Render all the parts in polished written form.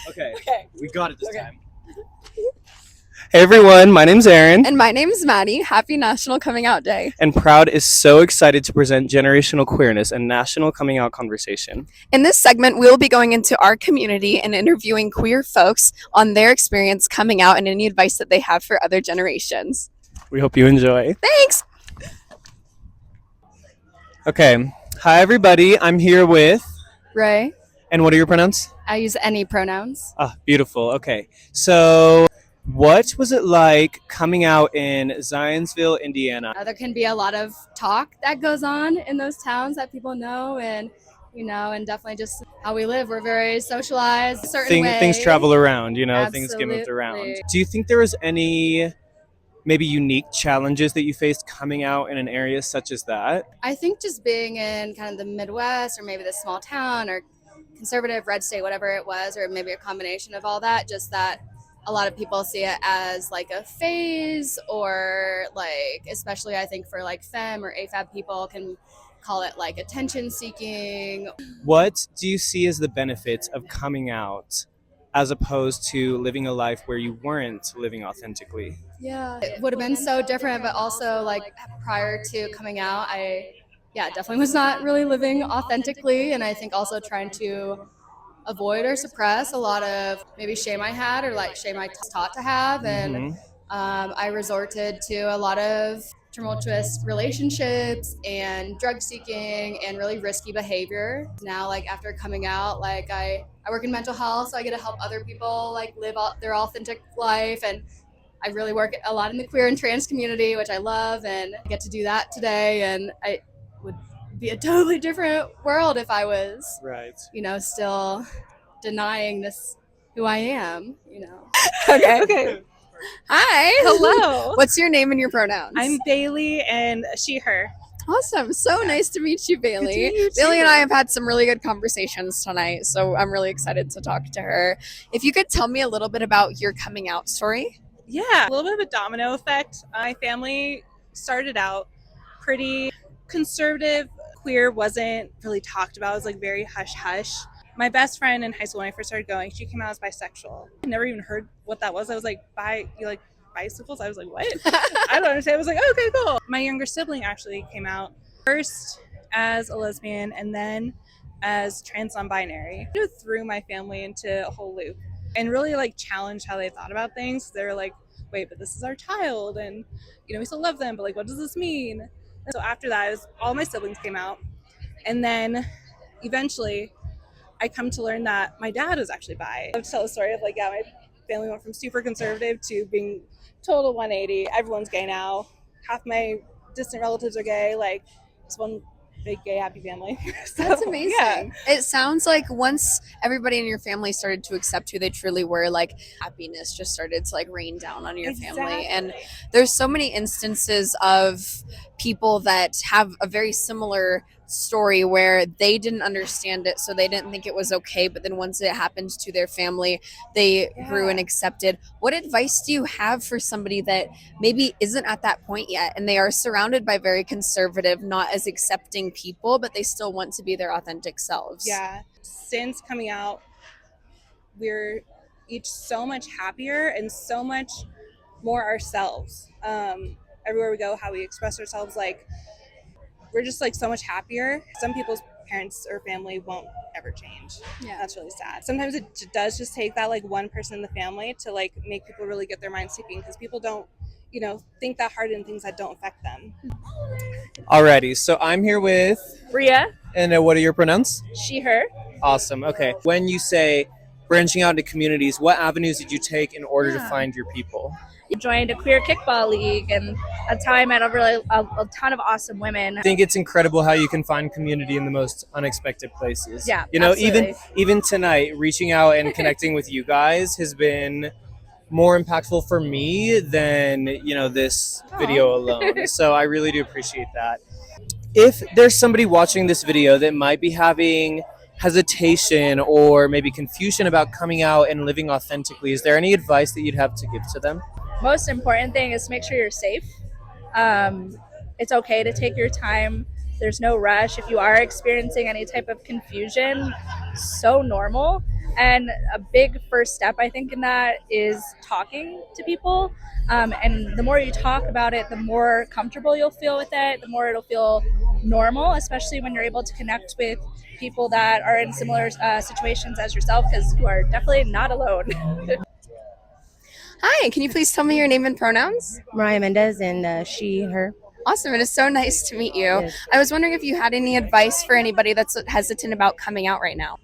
Okay. Okay. We got it this Okay. time. Hey everyone, my name's Aaron. And my name's Maddie. Happy National Coming Out Day. And Proud is so excited to present Generational Queerness, a national coming out conversation. In this segment, we'll be going into our community and interviewing queer folks on their experience coming out and any advice that they have for other generations. We hope you enjoy. Thanks! Okay. Hi everybody, I'm here with, Ray, and what are your pronouns? I use any pronouns. Ah, beautiful. Okay. So, what was it like coming out in Zionsville, Indiana? There can be a lot of talk that goes on in those towns that people know, and and definitely just how we live. We're very socialized, a certain way. Things travel around, things get moved around. Absolutely. Do you think there was any maybe unique challenges that you faced coming out in an area such as that? I think just being in kind of the Midwest or maybe the small town or conservative red state, whatever it was, or maybe a combination of all that, just that a lot of people see it as like a phase, or like, especially I think for like femme or AFAB people, can call it like attention seeking. What do you see as the benefits of coming out as opposed to living a life where you weren't living authentically? Yeah, it would have been so different, but also like prior to coming out, I definitely was not really living authentically, and I think also trying to avoid or suppress a lot of maybe shame I had, or like shame I was taught to have, and I resorted to a lot of tumultuous relationships and drug seeking and really risky behavior. Now, like after coming out, like I work in mental health, so I get to help other people like live out their authentic life, and I really work a lot in the queer and trans community, which I love, and I get to do that today. And I would be a totally different world if I was, Right. still denying this who I am, Okay. Hi. Hello. What's your name and your pronouns? I'm Bailey, and she, her. Awesome. So nice to meet you, Bailey. Good to meet you, Bailey too. and I have had some really good conversations tonight, so I'm really excited to talk to her. If you could tell me a little bit about your coming out story. Yeah, a little bit of a domino effect. My family started out pretty conservative. Queer wasn't really talked about. It was like very hush hush. My best friend in high school when I first started going, she came out as bisexual. I never even heard what that was. I was like, you like bicycles? I was like, what? I don't understand. I was like, okay, cool. My younger sibling actually came out first as a lesbian and then as trans non-binary. It threw my family into a whole loop and really like challenged how they thought about things. They were like, wait, but this is our child, and we still love them, but like, what does this mean? And so after that, all my siblings came out, and then eventually I come to learn that my dad was actually bi. I love to tell the story of like, my family went from super conservative to being total 180. Everyone's gay now. Half my distant relatives are gay. Like, it's one big gay happy family. So, That's amazing. Yeah. It sounds like once everybody in your family started to accept who they truly were, like happiness just started to like rain down on your family. And there's so many instances of people that have a very similar story where they didn't understand it, so they didn't think it was okay, but then once it happened to their family, they grew and accepted. What advice do you have for somebody that maybe isn't at that point yet, and they are surrounded by very conservative, not as accepting people, but they still want to be their authentic selves? Yeah. Since coming out, we're each so much happier and so much more ourselves. Everywhere we go, how we express ourselves, like, we're just like so much happier. Some people's parents or family won't ever change. Yeah. That's really sad. Sometimes it does just take that like one person in the family to like make people really get their minds ticking, because people don't think that hard in things that don't affect them. Alrighty, so I'm here with, Bria, and what are your pronouns? she, her. Awesome. Okay. When you say branching out into communities, what avenues did you take in order to Yeah. find your people? Joined a queer kickball league, and that's how I met a ton of awesome women. I think it's incredible how you can find community in the most unexpected places. Yeah, even absolutely. tonight, reaching out and connecting with you guys has been more impactful for me than this video alone. So I really do appreciate that. If there's somebody watching this video that might be having hesitation or maybe confusion about coming out and living authentically, is there any advice that you'd have to give to them? Most important thing is make sure you're safe. It's okay to take your time. There's no rush. If you are experiencing any type of confusion, so normal. And a big first step, I think, in that is talking to people. And the more you talk about it, the more comfortable you'll feel with it, the more it'll feel normal, especially when you're able to connect with people that are in similar situations as yourself, because you are definitely not alone. Hi, can you please tell me your name and pronouns? Mariah Mendez and she, her. Awesome. It is so nice to meet you. Yes. I was wondering if you had any advice for anybody that's hesitant about coming out right now.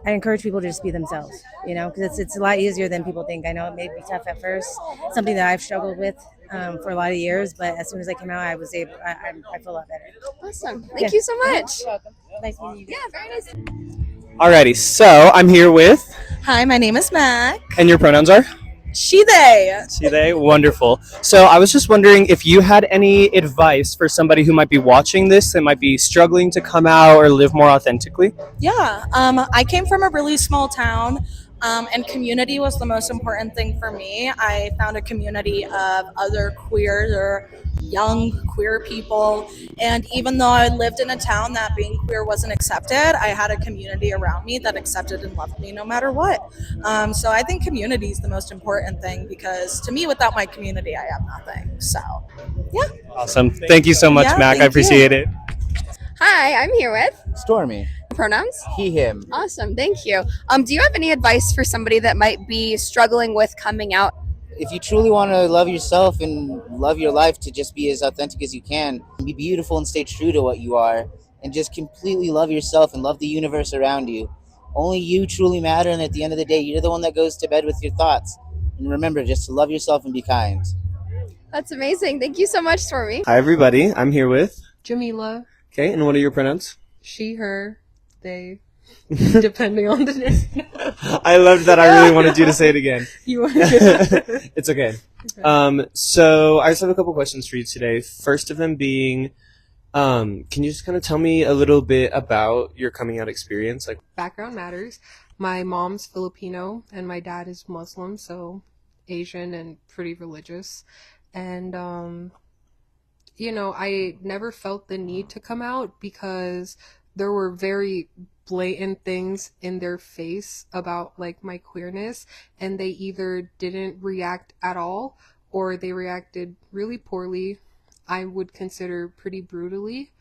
I encourage people to just be themselves, you know, because it's a lot easier than people think. I know it may be tough at first, something that I've struggled with for a lot of years, but as soon as I came out, I was able, I feel a lot better. Awesome. Thank you so much. You're welcome. Nice meeting you. Yeah, very nice. Alrighty, so I'm here with, Hi, my name is Mac. and your pronouns are? She, they. See they? Wonderful. So I was just wondering if you had any advice for somebody who might be watching this that might be struggling to come out or live more authentically. Yeah, I came from a really small town, and community was the most important thing for me. I found a community of other queers or young queer people, and even though I lived in a town that being queer wasn't accepted, I had a community around me that accepted and loved me no matter what. So I think community is the most important thing, because to me, without my community, I have nothing. So Awesome. Thank you so much, Yeah, Mac. I thank appreciate it. Hi, I'm here with Stormy. pronouns. He, him. Awesome. Thank you. Do you have any advice for somebody that might be struggling with coming out? If you truly want to love yourself and love your life, to just be as authentic as you can, be beautiful and stay true to what you are, and just completely love yourself and love the universe around you. Only you truly matter, and at the end of the day, you're the one that goes to bed with your thoughts. And remember, just to love yourself and be kind. That's amazing. Thank you so much, Stormy. Hi, everybody. I'm here with. Jamila, Okay, and what are your pronouns? she, her, they, depending on the name. I loved that. I really wanted you to say it again. You want It's okay. So I just have a couple questions for you today. First of them being, can you just kind of tell me a little bit about your coming out experience? Like, Background matters. My mom's Filipino and my dad is Muslim, so Asian and pretty religious. And, I never felt the need to come out because there were very blatant things in their face about like my queerness, and they either didn't react at all or they reacted really poorly. I would consider pretty brutally.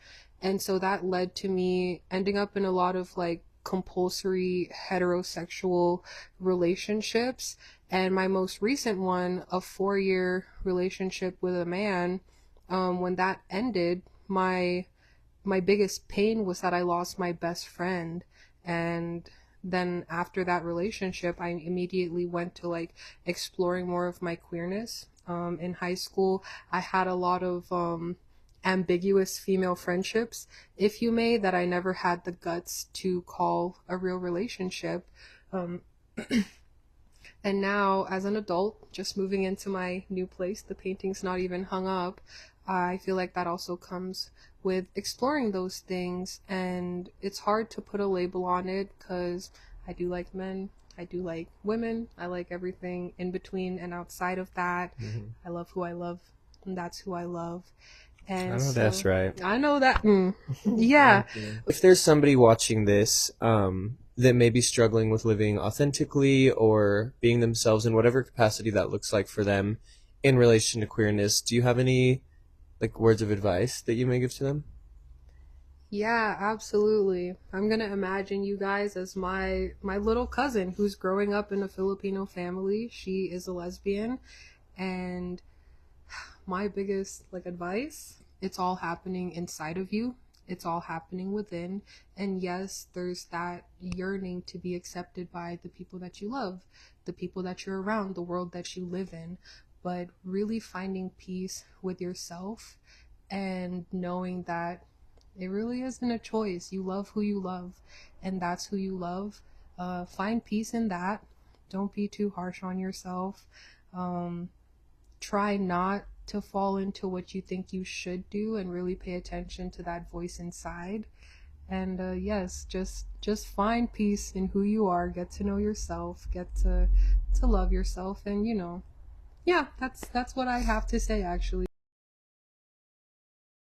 And so that led to me ending up in a lot of like compulsory heterosexual relationships. And my most recent one, a 4-year relationship with a man, when that ended, my biggest pain was that I lost my best friend. And then after that relationship, I immediately went to like exploring more of my queerness. In high school, I had a lot of ambiguous female friendships, if you may, that I never had the guts to call a real relationship. And now, as an adult, just moving into my new place, the painting's not even hung up, I feel like that also comes with exploring those things. And it's hard to put a label on it because I do like men, I do like women, I like everything in between and outside of that. I love who I love, and that's who I love. And I know that's right. I know that. Yeah. If there's somebody watching this that may be struggling with living authentically or being themselves in whatever capacity that looks like for them in relation to queerness, do you have any like words of advice that you may give to them? Yeah, absolutely. I'm gonna imagine you guys as my little cousin who's growing up in a Filipino family. She is a lesbian, and my biggest like advice, it's all happening inside of you. It's all happening within. And yes, there's that yearning to be accepted by the people that you love, the people that you're around, the world that you live in. But really finding peace with yourself and knowing that it really isn't a choice. You love who you love, and that's who you love. Find peace in that. Don't be too harsh on yourself. Try not to fall into what you think you should do, and really pay attention to that voice inside. And yes, just find peace in who you are. Get to know yourself. Get to love yourself, and yeah, that's what I have to say actually.